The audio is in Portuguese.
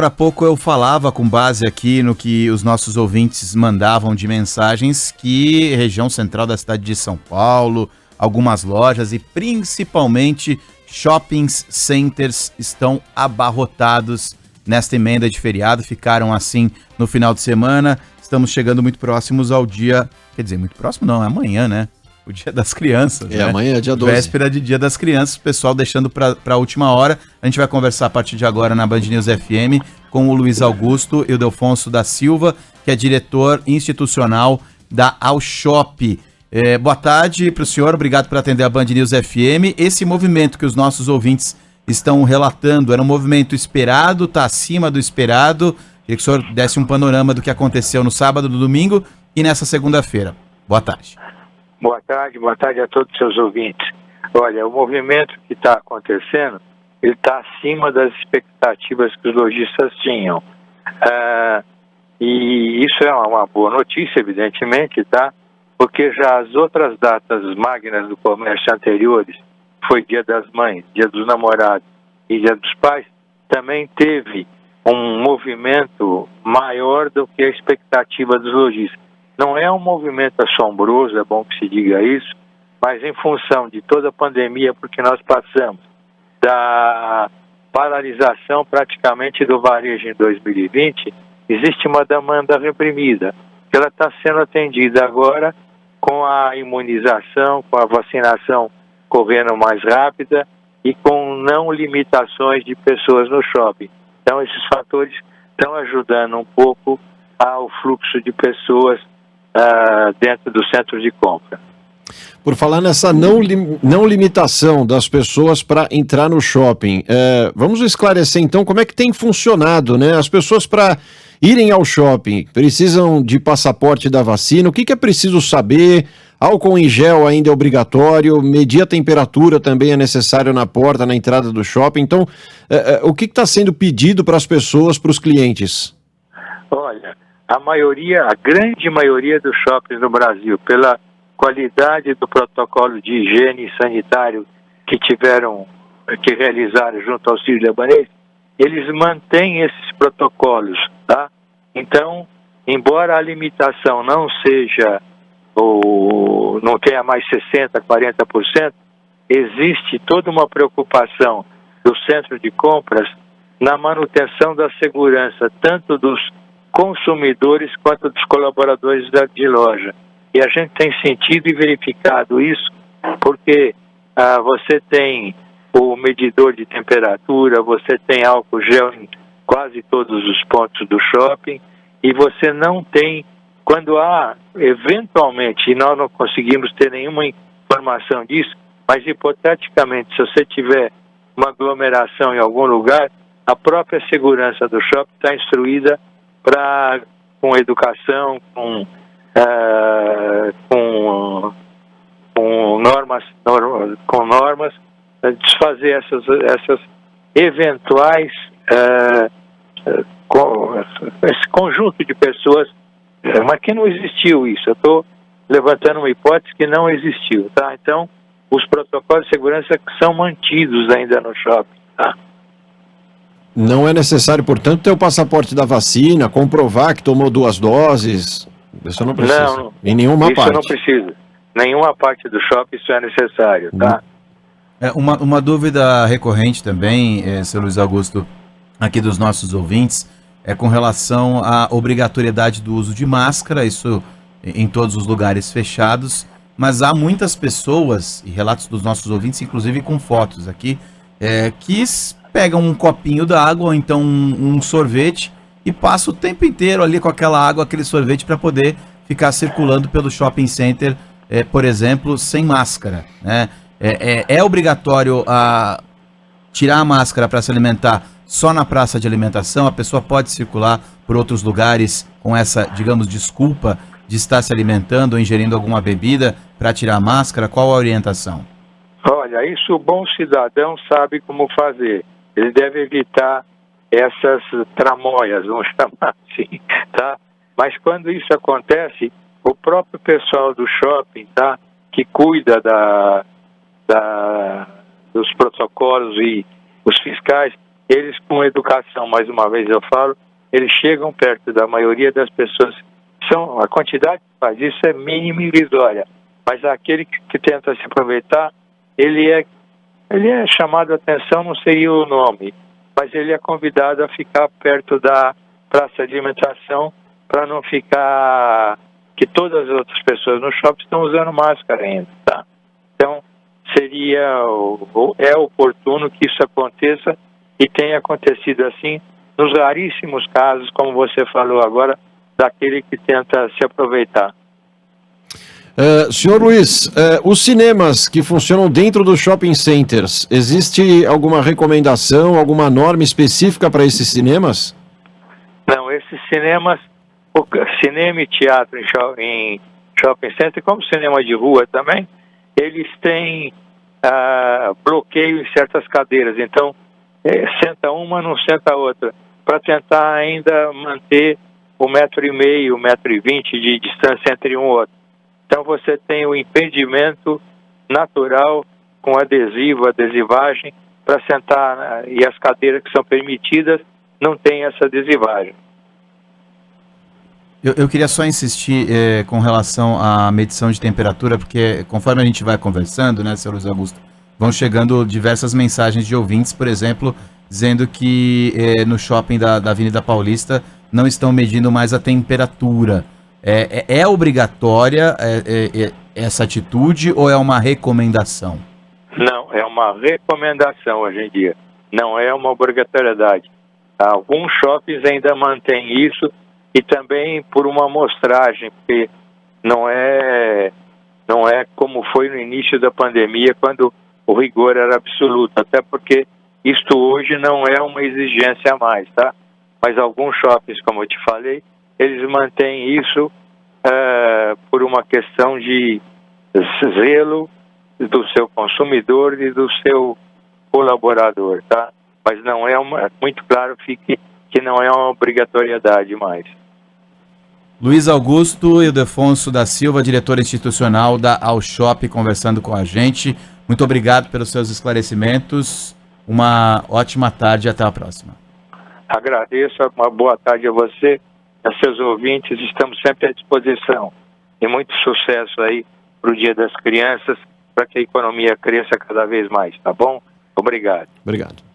Há pouco eu falava com base aqui no que os nossos ouvintes mandavam de mensagens que região central da cidade de São Paulo, algumas lojas e principalmente shopping centers estão abarrotados nesta emenda de feriado, ficaram assim no final de semana. Estamos chegando muito próximos ao dia, quer dizer, muito próximo não, é amanhã, né? O Dia das Crianças, né? Amanhã é dia 12. Véspera de Dia das Crianças, o pessoal deixando para a última hora. A gente vai conversar a partir de agora na Band News FM com o Luiz Augusto Ildefonso da Silva, que é diretor institucional da Alshop. Boa tarde para o senhor, obrigado por atender a Band News FM. Esse movimento que os nossos ouvintes estão relatando, era um movimento esperado, está acima do esperado? Queria que o senhor desse um panorama do que aconteceu no sábado, no domingo e nessa segunda-feira. Boa tarde. Boa tarde a todos os seus ouvintes. Olha, o movimento que está acontecendo, ele está acima das expectativas que os lojistas tinham. E isso é uma boa notícia, evidentemente, tá? Porque já as outras datas magnas do comércio anteriores, foi Dia das Mães, Dia dos Namorados e Dia dos Pais, também teve um movimento maior do que a expectativa dos lojistas. Não é um movimento assombroso, é bom que se diga isso, mas em função de toda a pandemia, porque nós passamos da paralisação praticamente do varejo em 2020, existe uma demanda reprimida, que ela está sendo atendida agora com a imunização, com a vacinação correndo mais rápida e com não limitações de pessoas no shopping. Então esses fatores estão ajudando um pouco ao fluxo de pessoas dentro do centro de compra. Por falar nessa não limitação das pessoas para entrar no shopping, vamos esclarecer então como é que tem funcionado, né? As pessoas para irem ao shopping precisam de passaporte da vacina, o que é preciso saber? Álcool em gel ainda é obrigatório, medir a temperatura também é necessário na porta, na entrada do shopping. Então, o que está sendo pedido para as pessoas, para os clientes? Olha, a grande maioria dos shoppings no Brasil, pela qualidade do protocolo de higiene sanitário que realizaram junto ao Sírio-Libanês, eles mantêm esses protocolos, tá? Então, embora a limitação não seja, não tenha mais 60%, 40%, existe toda uma preocupação do centro de compras na manutenção da segurança, tanto dos consumidores quanto dos colaboradores de loja. E a gente tem sentido e verificado isso, porque você tem o medidor de temperatura, você tem álcool gel em quase todos os pontos do shopping, e você não tem, quando há, eventualmente, e nós não conseguimos ter nenhuma informação disso, mas hipoteticamente, se você tiver uma aglomeração em algum lugar, a própria segurança do shopping está instruída com educação, com normas, desfazer essas eventuais, esse conjunto de pessoas, mas que não existiu isso. Eu estou levantando uma hipótese que não existiu, tá? Então, os protocolos de segurança são mantidos ainda no shopping, tá? Não é necessário, portanto, ter o passaporte da vacina, comprovar que tomou 2 doses. Isso não precisa. Não, em nenhuma parte. Isso não precisa. Nenhuma parte do shopping isso é necessário, tá? Uma dúvida recorrente também, seu Luiz Augusto, aqui dos nossos ouvintes, é com relação à obrigatoriedade do uso de máscara, isso em todos os lugares fechados, mas há muitas pessoas, e relatos dos nossos ouvintes, inclusive com fotos aqui, que pegam um copinho d'água ou então um sorvete e passa o tempo inteiro ali com aquela água, aquele sorvete para poder ficar circulando pelo shopping center, por exemplo, sem máscara, né? É obrigatório tirar a máscara para se alimentar só na praça de alimentação? A pessoa pode circular por outros lugares com essa, digamos, desculpa de estar se alimentando ou ingerindo alguma bebida para tirar a máscara? Qual a orientação? Olha, isso o bom cidadão sabe como fazer. Ele deve evitar essas tramóias, vamos chamar assim, tá? Mas quando isso acontece, o próprio pessoal do shopping, tá? Que cuida dos protocolos e os fiscais, eles com educação, mais uma vez eu falo, eles chegam perto da maioria das pessoas. A quantidade que faz isso é mínima e irrisória, mas aquele que tenta se aproveitar, ele é chamado a atenção, não seria o nome, mas ele é convidado a ficar perto da praça de alimentação para não ficar, que todas as outras pessoas no shopping estão usando máscara ainda, tá? Então, é oportuno que isso aconteça e tenha acontecido assim, nos raríssimos casos, como você falou agora, daquele que tenta se aproveitar. Senhor Luiz, os cinemas que funcionam dentro dos shopping centers, existe alguma recomendação, alguma norma específica para esses cinemas? Não, esses cinemas, cinema e teatro em shopping center, como cinema de rua também, eles têm bloqueio em certas cadeiras, então senta uma, não senta outra, para tentar ainda manter 1,5 m, 1,20 m de distância entre um e outro. Então você tem o impedimento natural com adesivo, adesivagem, para sentar, e as cadeiras que são permitidas não tem essa adesivagem. Eu queria só insistir com relação à medição de temperatura, porque conforme a gente vai conversando, né, senhor Luiz Augusto, vão chegando diversas mensagens de ouvintes, por exemplo, dizendo que no shopping da Avenida Paulista não estão medindo mais a temperatura. É obrigatória essa atitude ou é uma recomendação? Não, é uma recomendação hoje em dia. Não é uma obrigatoriedade. Alguns shoppings ainda mantêm isso e também por uma amostragem, porque não é como foi no início da pandemia, quando o rigor era absoluto, até porque isto hoje não é uma exigência a mais, tá? Mas alguns shoppings, como eu te falei, eles mantêm isso por uma questão de zelo do seu consumidor e do seu colaborador, tá? Mas não é muito claro fique que não é uma obrigatoriedade mais. Luiz Augusto Ildefonso da Silva, diretor institucional da Alshop, conversando com a gente. Muito obrigado pelos seus esclarecimentos. Uma ótima tarde e até a próxima. Agradeço, uma boa tarde a você, a seus ouvintes, estamos sempre à disposição. E muito sucesso aí para o Dia das Crianças, para que a economia cresça cada vez mais, tá bom? Obrigado. Obrigado.